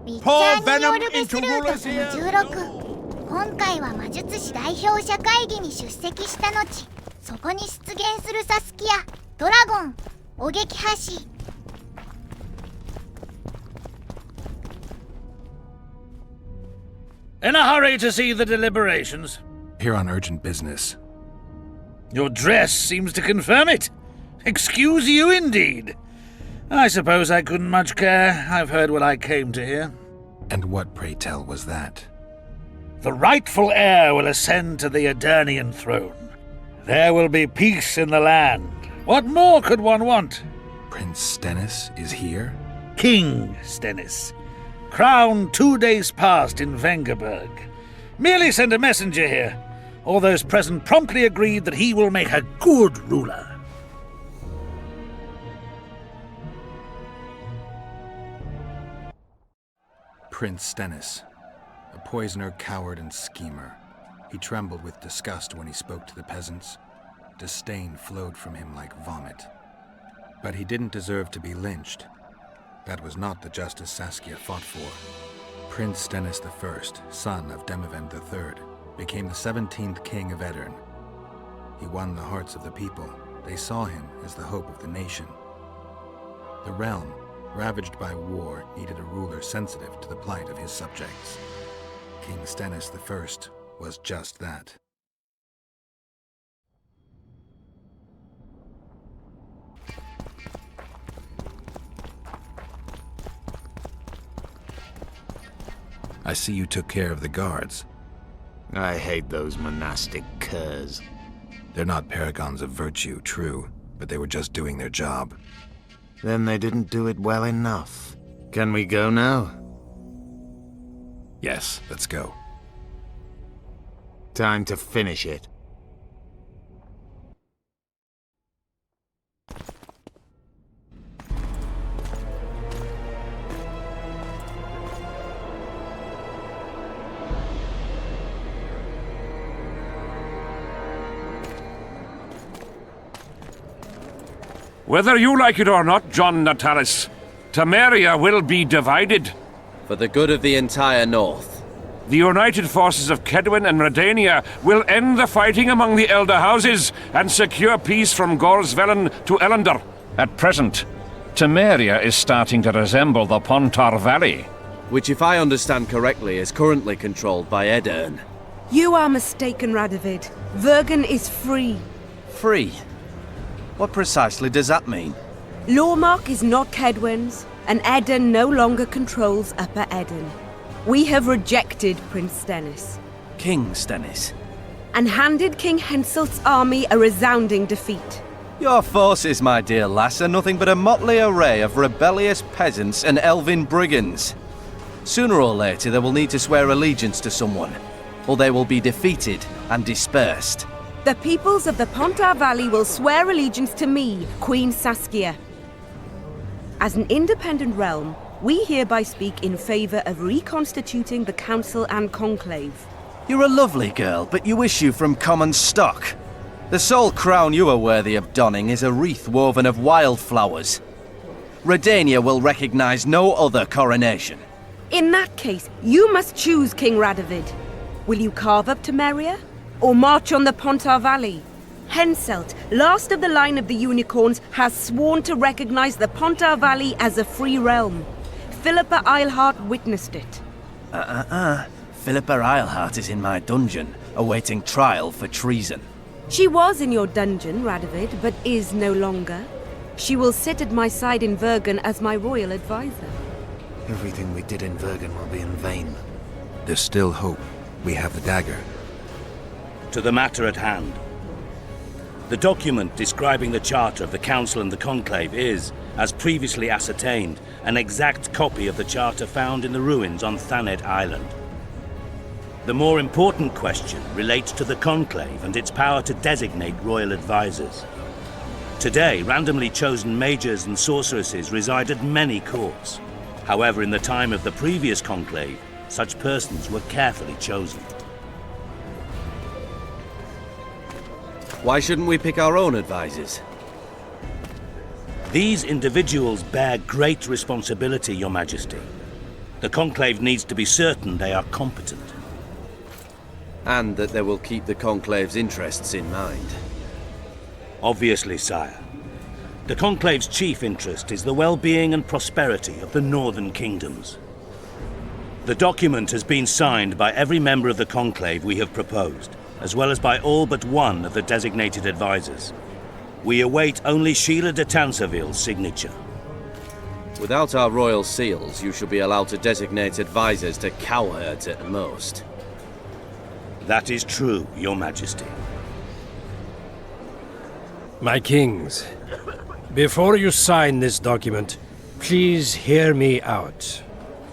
ウィッチャー2イオルヴェスルートその16。今回は魔術師代表者会議に出席した後、そこに出現するサスキア、ドラゴン、お撃破し。 In a hurry to see the deliberations? Here on urgent business. Your dress seems to confirm it. Excuse you indeed. I suppose I couldn't much care. I've heard what I came to hear. And what, pray tell, was that? The rightful heir will ascend to the Eternian throne. There will be peace in the land. What more could one want? Prince Stennis is here? King Stennis. Crowned 2 days past in Vengerberg. Merely send a messenger here. All those present promptly agreed that he will make a good ruler. Prince Stennis, a poisoner, coward, and schemer. He trembled with disgust when he spoke to the peasants. Disdain flowed from him like vomit. But he didn't deserve to be lynched. That was not the justice Saskia fought for. Prince Stennis I, son of Demavend III, became the 17th king of Edirn. He won the hearts of the people. They saw him as the hope of the nation. The realm, ravaged by war, needed a ruler sensitive to the plight of his subjects. King Stennis I was just that. I see you took care of the guards. I hate those monastic curs. They're not paragons of virtue, true, but they were just doing their job. Then they didn't do it well enough. Can we go now? Yes, let's go. Time to finish it. Whether you like it or not, John Natalis, Temeria will be divided. For the good of the entire North. The united forces of Kedwin and Redania will end the fighting among the Elder Houses and secure peace from Gorsvelen to Ellender. At present, Temeria is starting to resemble the Pontar Valley. Which, if I understand correctly, is currently controlled by Edirn. You are mistaken, Radovid. Vergen is free. Free? What precisely does that mean? Lawmark is not Kedwin's, and Edirn no longer controls Upper Edirn. We have rejected Prince Stennis. King Stennis? And handed King Henselt's army a resounding defeat. Your forces, my dear lass, are nothing but a motley array of rebellious peasants and elven brigands. Sooner or later they will need to swear allegiance to someone, or they will be defeated and dispersed. The peoples of the Pontar Valley will swear allegiance to me, Queen Saskia. As an independent realm, we hereby speak in favor of reconstituting the Council and Conclave. You're a lovely girl, but you issue from common stock. The sole crown you are worthy of donning is a wreath woven of wildflowers. Redania will recognize no other coronation. In that case, you must choose, King Radovid. Will you carve up Temeria? Or march on the Pontar Valley? Henselt, last of the line of the unicorns, has sworn to recognize the Pontar Valley as a free realm. Philippa Eilhart witnessed it. Philippa Eilhart is in my dungeon, awaiting trial for treason. She was in your dungeon, Radovid, but is no longer. She will sit at my side in Vergen as my royal advisor. Everything we did in Vergen will be in vain. There's still hope. We have the dagger. To the matter at hand. The document describing the charter of the Council and the Conclave is, as previously ascertained, an exact copy of the charter found in the ruins on Thanet Island. The more important question relates to the Conclave and its power to designate royal advisors. Today, randomly chosen mages and sorceresses reside at many courts. However, in the time of the previous Conclave, such persons were carefully chosen. Why shouldn't we pick our own advisors? These individuals bear great responsibility, Your Majesty. The Conclave needs to be certain they are competent. And that they will keep the Conclave's interests in mind. Obviously, sire. The Conclave's chief interest is the well-being and prosperity of the Northern Kingdoms. The document has been signed by every member of the Conclave we have proposed, as well as by all but one of the designated advisors. We await only Sheila de Tansarville's signature. Without our royal seals, you shall be allowed to designate advisors to cowherds at most. That is true, Your Majesty. My kings, before you sign this document, please hear me out.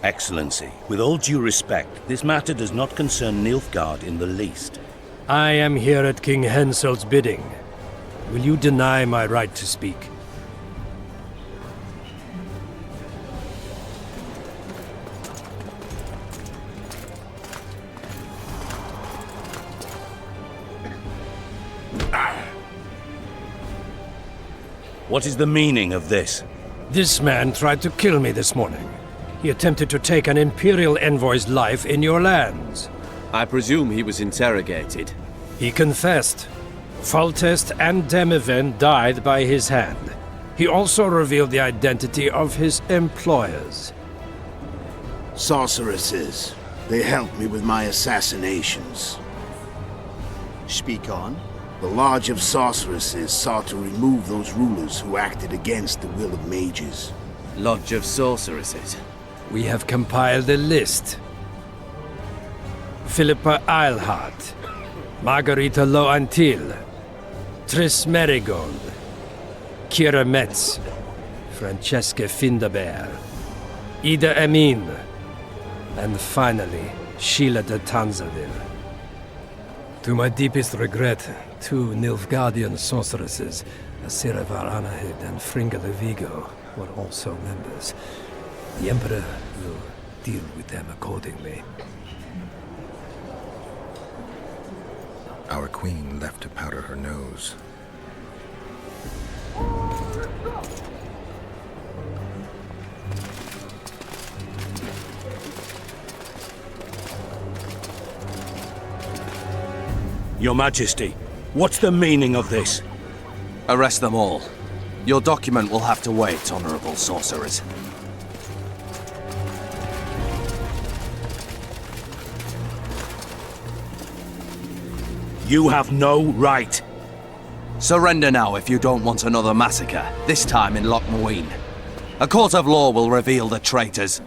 Excellency, with all due respect, this matter does not concern Nilfgaard in the least. I am here at King Henselt's bidding. Will you deny my right to speak? What is the meaning of this? This man tried to kill me this morning. He attempted to take an Imperial envoy's life in your lands. I presume he was interrogated. He confessed. Foltest and Demiven died by his hand. He also revealed the identity of his employers. Sorceresses. They helped me with my assassinations. Speak on. The Lodge of Sorceresses sought to remove those rulers who acted against the will of mages. Lodge of Sorceresses. We have compiled a list. Philippa Eilhart, Margarita Loantil, Triss Merigold, Kira Metz, Francesca Findaber, Ida Emin, and finally, Sheila de Tansarville. To my deepest regret, 2 Nilfgaardian sorceresses, Asiravar Anahid and Fringa de Vigo, were also members. The Emperor will deal with them accordingly. Our queen left to powder her nose. Your Majesty, what's the meaning of this? Arrest them all. Your document will have to wait, honorable sorcerers. You have no right. Surrender now if you don't want another massacre, this time in Lochmuine. A court of law will reveal the traitors.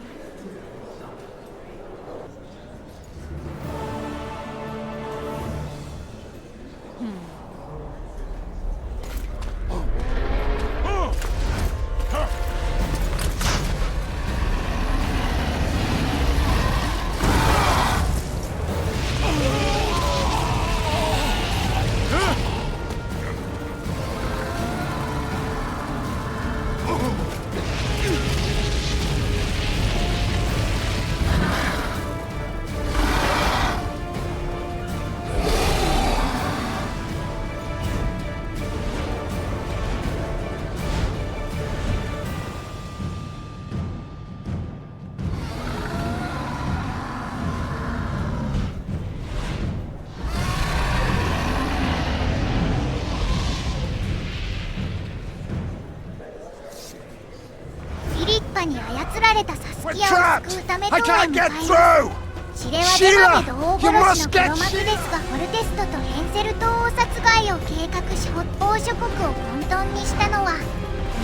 I can't get through! 指令はデマベド大殺しの黒幕ですが、フォルテストとヘンセル島を殺害を計画し北方諸国を混沌にしたのは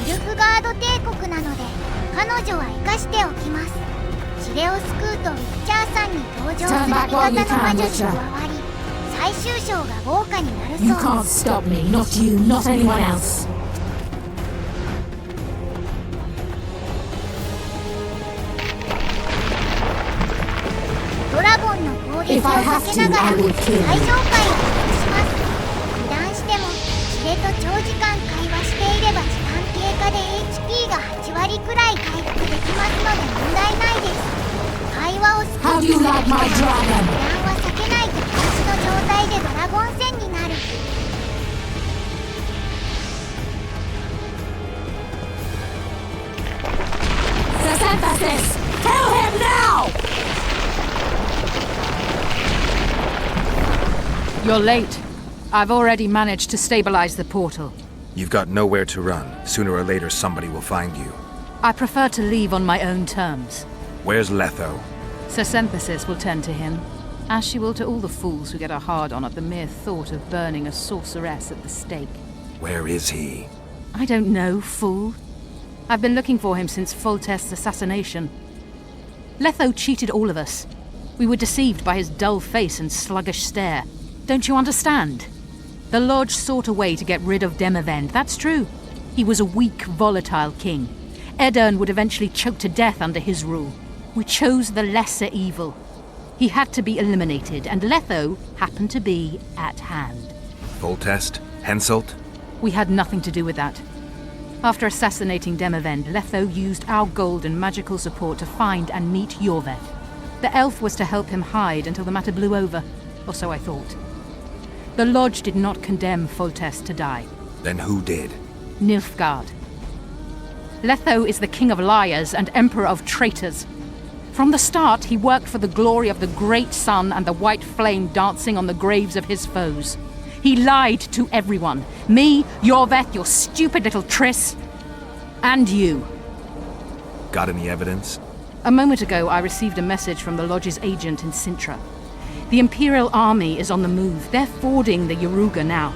ニルフガード帝国なので、彼女は生かしておきます。指令を救うとウィッチャーさんに登場する味方の魔女に加わり、最終章が豪華になるそうです。You can't stop me, not you, not anyone else. ドラゴンの攻撃を避けながら最上階を目指します。油断しても指令と長時間会話していれば時間経過で HP が8割くらい回復できますので問題ないです。会話をスキップすると油断は避けないと禁止の状態でドラゴン戦になる。Sasantasis! Kill him now! You're late. I've already managed to stabilize the portal. You've got nowhere to run. Sooner or later, somebody will find you. I prefer to leave on my own terms. Where's Letho? Sir will tend to him, as she will to all the fools who get a hard-on at the mere thought of burning a sorceress at the stake. Where is he? I don't know, fool. I've been looking for him since Foltest's assassination. Letho cheated all of us. We were deceived by his dull face and sluggish stare. Don't you understand? The Lodge sought a way to get rid of Demavend, that's true. He was a weak, volatile king. Edirn would eventually choke to death under his rule. We chose the lesser evil. He had to be eliminated, and Letho happened to be at hand. Foltest? Henselt? We had nothing to do with that. After assassinating Demavend, Letho used our gold and magical support to find and meet Yorveth. The elf was to help him hide until the matter blew over, or so I thought. The Lodge did not condemn Foltest to die. Then who did? Nilfgaard. Letho is the king of liars and emperor of traitors. From the start, he worked for the glory of the great sun and the white flame dancing on the graves of his foes. He lied to everyone. Me, Yorveth, your stupid little Triss, and you. Got any evidence? A moment ago, I received a message from the Lodge's agent in Sintra. The Imperial Army is on the move. They're fording the Yaruga now.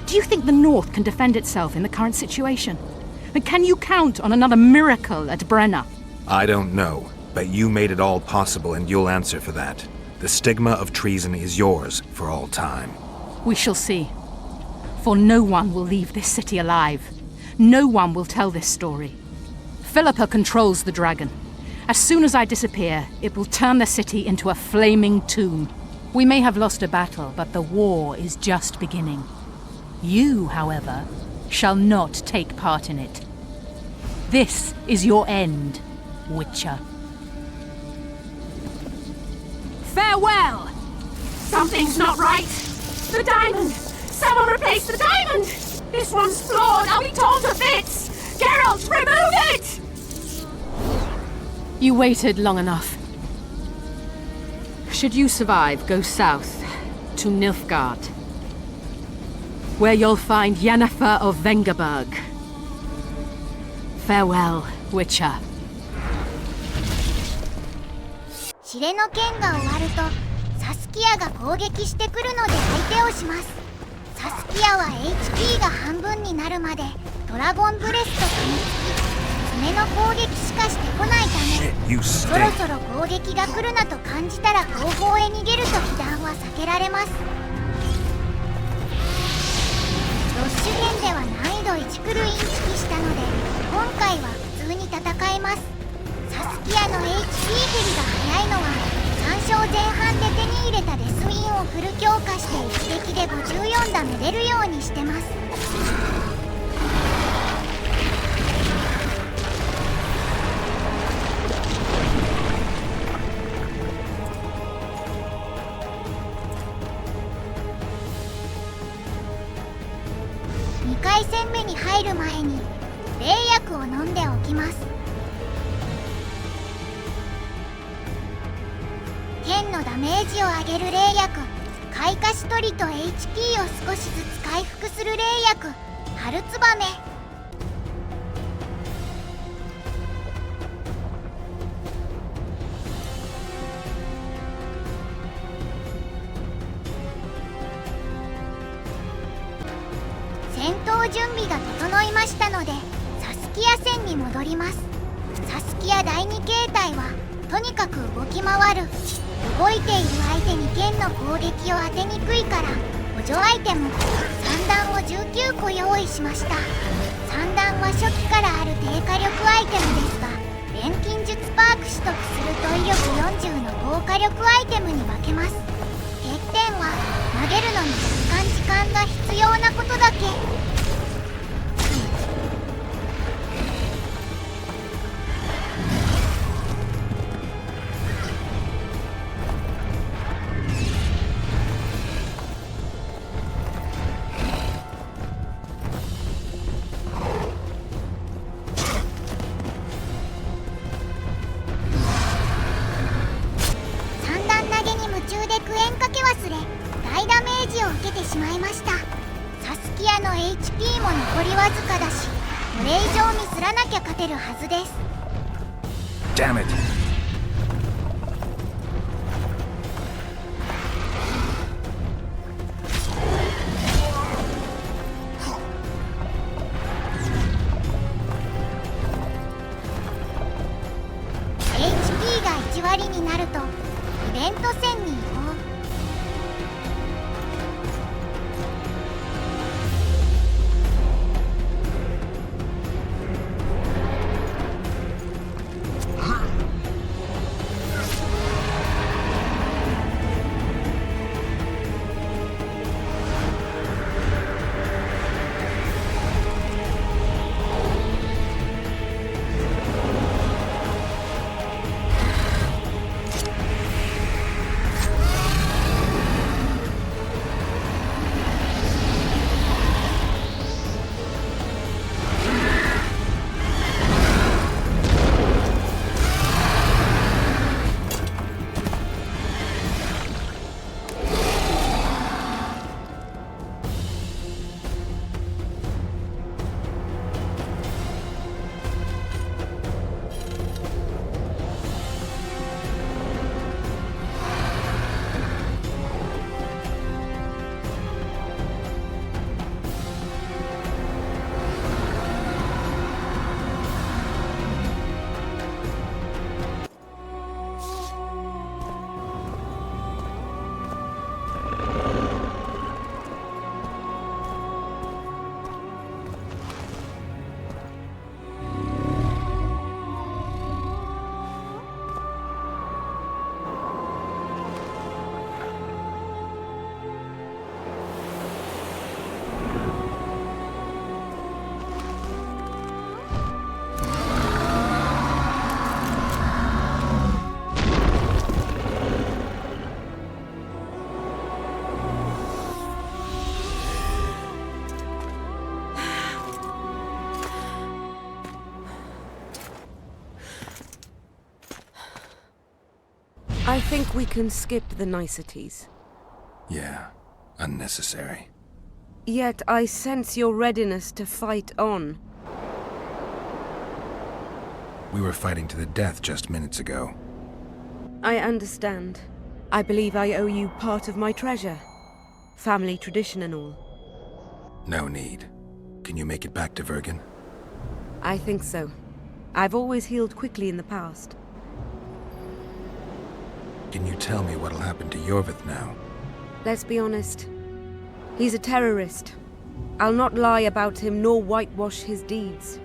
Do you think the North can defend itself in the current situation? And can you count on another miracle at Brenna? I don't know, but you made it all possible and you'll answer for that. The stigma of treason is yours for all time. We shall see. For no one will leave this city alive. No one will tell this story. Philippa controls the dragon. As soon as I disappear, it will turn the city into a flaming tomb. We may have lost a battle, but the war is just beginning. You, however, shall not take part in it. This is your end, Witcher. Farewell! Something's not right! The diamond! Someone replace the diamond! This one's flawed! I'll be torn to bits! Geralt, remove it! You waited long enough. Should you survive, go south to Nilfgaard, where you'll find Yennefer of Vengerberg. Farewell, Witcher. 試練の剣が終わるとサスキアが攻撃してくるので相手をします。サスキアは HP が半分になるまでドラゴンブレスと噛みつき爪の攻撃しかしてこないため、そろそろ攻撃が来るなと感じたら後方へ逃げると被弾は避けられます。ロッシュ編では難易度1クルインチキしたので今回は普通に戦えます。サスキアの HP 減りが早いのは3勝前半で手に入れたデスウィンをフル強化して一撃で54打めれるようにしてます。2回戦目に入る前に霊薬を飲んでおきます。剣のダメージを上げる霊薬、開花し取りと HP を少しずつ回復する霊薬、春ツバメ。戦闘準備が整いましたのでサスキア戦に戻ります。サスキア第2形態はとにかく動き回る。動いている相手に剣の攻撃を当てにくいから補助アイテム3段を19個用意しました。3段は初期からある低火力アイテムですが錬金術パーク取得すると威力40の高火力アイテムに分けます。欠点は投げるのに若干時間が必要なことだけ。3段投げに夢中でクエンかけ忘れ大ダメージをけてしまいました。サスキアの HP も残りわずかだし、これ以上ミスらなきゃ勝てるはずです。 Damn it! HP が1割になるとイベント戦に移行。I think we can skip the niceties. Yeah, unnecessary. Yet I sense your readiness to fight on. We were fighting to the death just minutes ago. I understand. I believe I owe you part of my treasure. Family tradition and all. No need. Can you make it back to Vergen? I think so. I've always healed quickly in the past. Can you tell me what'll happen to Yorvith now? Let's be honest. He's a terrorist. I'll not lie about him nor whitewash his deeds.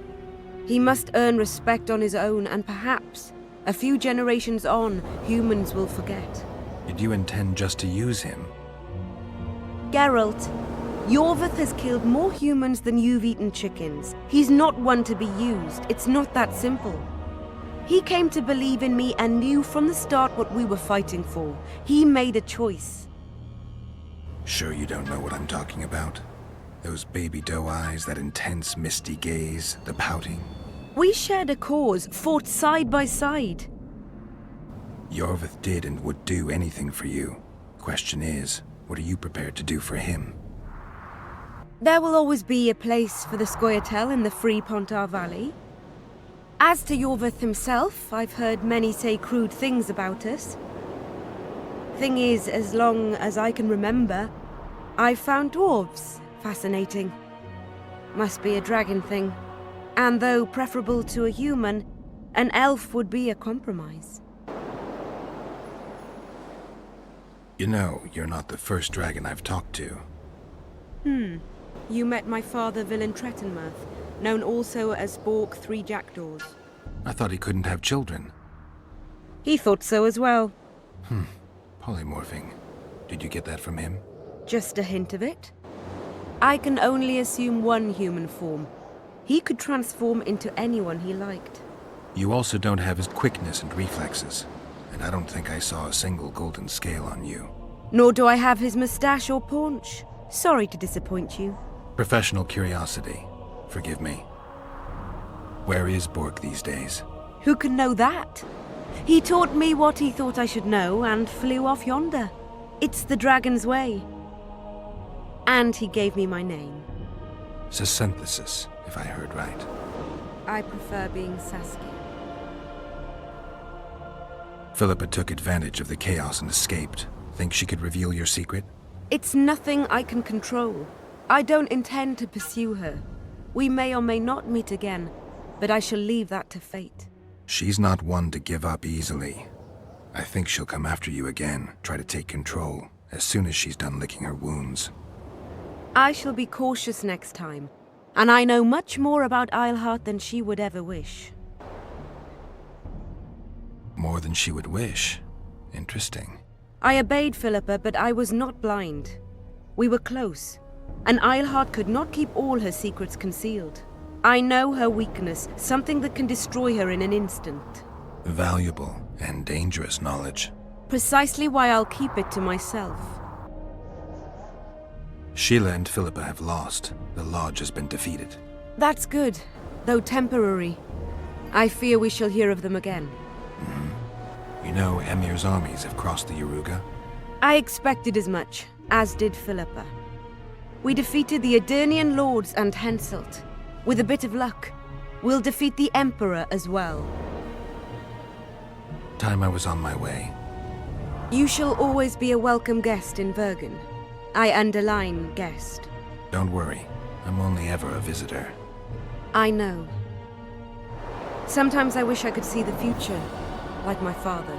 He must earn respect on his own, and perhaps, a few generations on, humans will forget. Did you intend just to use him? Geralt, Yorvith has killed more humans than you've eaten chickens. He's not one to be used. It's not that simple. He came to believe in me and knew from the start what we were fighting for. He made a choice. Sure you don't know what I'm talking about? Those baby doe eyes, that intense misty gaze, the pouting. We shared a cause, fought side by side. Yorvith did and would do anything for you. Question is, what are you prepared to do for him? There will always be a place for the Scoia'tael in the free Pontar Valley. As to Yorvith himself, I've heard many say crude things about us. Thing is, as long as I can remember, I've found dwarves fascinating. Must be a dragon thing. And though preferable to a human, an elf would be a compromise. You know, you're not the first dragon I've talked to. You met my father, Villain Trettenmirth, known also as Bork Three Jackdaws. I thought he couldn't have children. He thought so as well. Polymorphing. Did you get that from him? Just a hint of it. I can only assume one human form. He could transform into anyone he liked. You also don't have his quickness and reflexes. And I don't think I saw a single golden scale on you. Nor do I have his moustache or paunch. Sorry to disappoint you. Professional curiosity. Forgive me. Where is Bork these days? Who can know that? He taught me what he thought I should know and flew off yonder. It's the dragon's way. And he gave me my name. Synthesis, if I heard right. I prefer being Saskia. Philippa took advantage of the chaos and escaped. Think she could reveal your secret? It's nothing I can control. I don't intend to pursue her. We may or may not meet again, but I shall leave that to fate. She's not one to give up easily. I think she'll come after you again, try to take control, as soon as she's done licking her wounds. I shall be cautious next time, and I know much more about Eilhart than she would ever wish. More than she would wish. Interesting. I obeyed Philippa, but I was not blind. We were close, and Eilhart could not keep all her secrets concealed. I know her weakness, something that can destroy her in an instant. Valuable and dangerous knowledge. Precisely why I'll keep it to myself. Sheila and Philippa have lost. The Lodge has been defeated. That's good, though temporary. I fear we shall hear of them again. You know Emir's armies have crossed the Yaruga? I expected as much, as did Philippa. We defeated the Edirnian lords and Henselt. With a bit of luck, we'll defeat the Emperor as well. Time I was on my way. You shall always be a welcome guest in Vergen. I underline guest. Don't worry, I'm only ever a visitor. I know. Sometimes I wish I could see the future, like my father.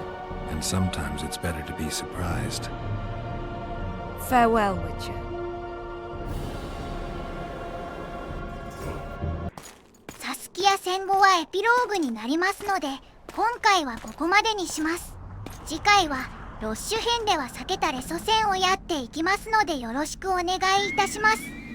And sometimes it's better to be surprised. Farewell, Witcher. サスキア戦後はエピローグになりますので、今回はここまでにします。次回はロッシュ編では避けたレソ戦をやっていきますのでよろしくお願いいたします。